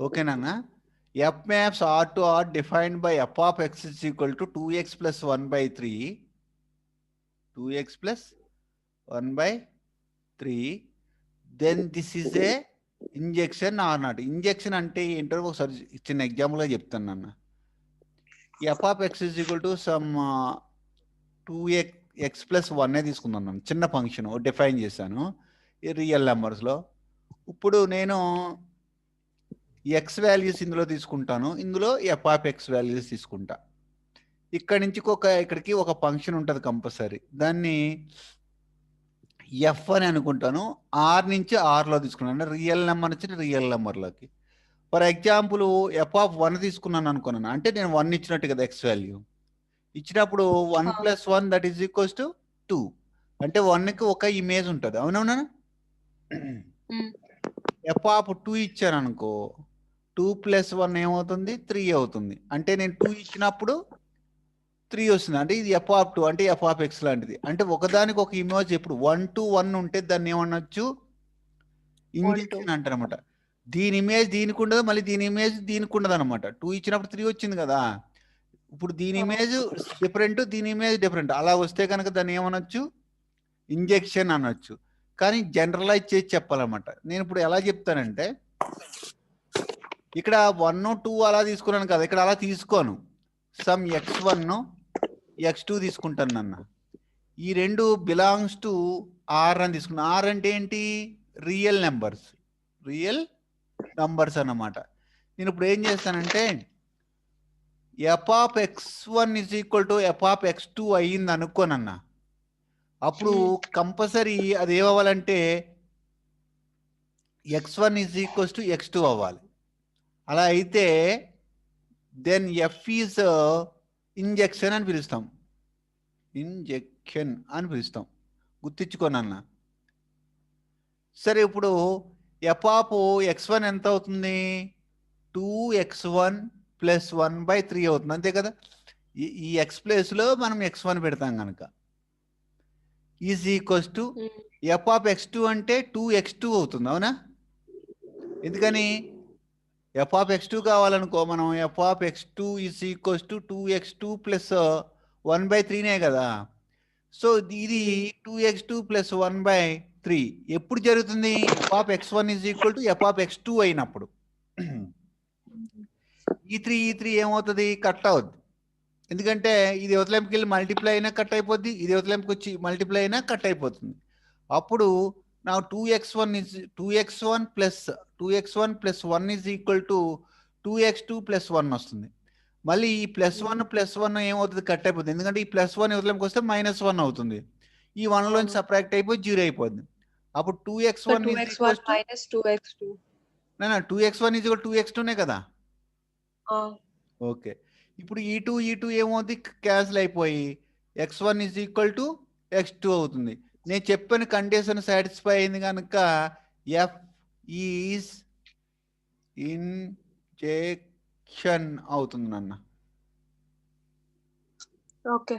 ఓకేనా? F maps R to R defined by f of x is equal to 2x plus 1 by 3. 2x plus 1 by 3. Then this is a injection or not. Injection అంటే ఏంటో ఒకసారి చిన్న ఎగ్జాంపుల్గా చెప్తాను నాన్న. f of x is equal to some 2x plus 1 తీసుకుందాం నన్ను. చిన్న ఫంక్షన్ డిఫైన్ చేశాను రియల్ నెంబర్స్లో. ఇప్పుడు నేను ఎక్స్ వాల్యూస్ ఇందులో తీసుకుంటాను, ఇందులో ఎఫ్ ఆఫ్ ఎక్స్ వాల్యూస్ తీసుకుంటా. ఇక్కడి నుంచి ఇక్కడికి ఒక ఫంక్షన్ ఉంటుంది కంపల్సరీ, దాన్ని ఎఫ్ అని అనుకుంటాను. ఆర్ నుంచి ఆర్లో తీసుకున్నాను, అంటే రియల్ నెంబర్ నుంచి రియల్ నెంబర్లోకి. ఫర్ ఎగ్జాంపుల్ ఎఫ్ ఆఫ్ 1 తీసుకున్నాను అనుకున్నాను, అంటే నేను 1 ఇచ్చినట్టు కదా ఎక్స్ వాల్యూ. ఇచ్చినప్పుడు 1 + 1 దట్ ఈస్ ఈక్వల్స్ టు 2, అంటే 1కి ఒక ఇమేజ్ ఉంటుంది. అవునవునా? ఎఫ్ ఆఫ్ 2 ఇచ్చాను అనుకో, 2 + 1 ఏమవుతుంది? 3 అవుతుంది. అంటే నేను 2 ఇచ్చినప్పుడు 3 వస్తుంది, అంటే ఇది ఎఫ్ ఆఫ్ 2 అంటే ఎఫ్ ఆఫ్ ఎక్స్ లాంటిది. అంటే ఒకదానికి ఒక ఇమేజ్ ఎప్పుడు 1 to 1 ఉంటే దాన్ని ఏమనొచ్చు? ఇంజెక్షన్ అంటారు అనమాట. దీని ఇమేజ్ దీనికి ఉండదు, మళ్ళీ దీని ఇమేజ్ దీనికి ఉండదు అనమాట. 2 ఇచ్చినప్పుడు 3 వచ్చింది కదా, ఇప్పుడు దీని ఇమేజ్ డిఫరెంట్, దీని ఇమేజ్ డిఫరెంట్. అలా వస్తే కనుక దాన్ని ఏమనొచ్చు? ఇంజెక్షన్ అనొచ్చు. కానీ జనరలైజ్ చేసి చెప్పాలన్నమాట. నేను ఇప్పుడు ఎలా చెప్తానంటే, ఇక్కడ 1 2 అలా తీసుకున్నాను కదా, ఇక్కడ అలా తీసుకోను. సమ్ x1 x2 తీసుకుంటాను నాన్న. ఈ రెండు బిలాంగ్స్ టు ఆర్ అని తీసుకున్నాను. ఆర్ అంటే ఏంటి? రియల్ నెంబర్స్ అన్నమాట. నేను ఇప్పుడు ఏం చేస్తానంటే F of x1 is equal to F of x2 అయ్యింది అనుకోనన్నా, అప్పుడు కంపల్సరీ అది ఏమవ్వాలంటే x1 is equals to x2 అవ్వాలి. అలా అయితే దెన్ ఎఫ్ ఈజ్ ఇంజెక్షన్ అని పిలుస్తాం. గుర్తించుకోనన్న. సరే, ఇప్పుడు ఎఫ్ ఆఫ్ x1 ఎంత అవుతుంది? 2x1 + 1/3 అవుతుంది, అంతే కదా. ఈ ఎక్స్ ప్లేస్లో మనం x1 పెడతాం కనుక is equals to F of x2 అంటే 2x2 అవుతుంది. అవునా? ఎందుకని? ఎఫ్ ఆఫ్ x2 కావాలనుకో, మనం F of x2 is equals to 2x2 + 1/3 కదా. సో ఇది 2x2 + 1/3 ఎప్పుడు జరుగుతుంది? F of x1 is equal to F of x2 అయినప్పుడు. ఈ త్రీ ఏమవుతుంది? కట్ అవుద్ది. ఎందుకంటే ఇది అవతలంకి వెళ్ళి మల్టిప్లై అయినా కట్ అయిపోద్ది, ఇది అవతలంకి వచ్చి మల్టిప్లై అయినా కట్ అయిపోతుంది. అప్పుడు నా 2x1 + 1 is equal to 2x2 + 1 వస్తుంది. మళ్ళీ ఈ +1 ఏమవుతుంది? కట్ అయిపోతుంది. ఎందుకంటే ఈ +1 అవతలంకి వస్తే -1 అవుతుంది. ఈ 1లోంచి సబ్ట్రాక్ట్ అయిపోయి 0 అయిపోద్ది. అప్పుడు 2x1 -2x2 2x1 = 2x2నే కదా. ఓకే, ఇప్పుడు ఈ టూ ఏమవుతుంది? క్యాన్సిల్ అయిపోయి x1 = x2 అవుతుంది. నేను చెప్పిన కండిషన్ సాటిస్ఫై అయింది కనుక ఎఫ్ ఈజ్ ఇంజెక్షన్ అవుతుంది నాన్న. ఓకే.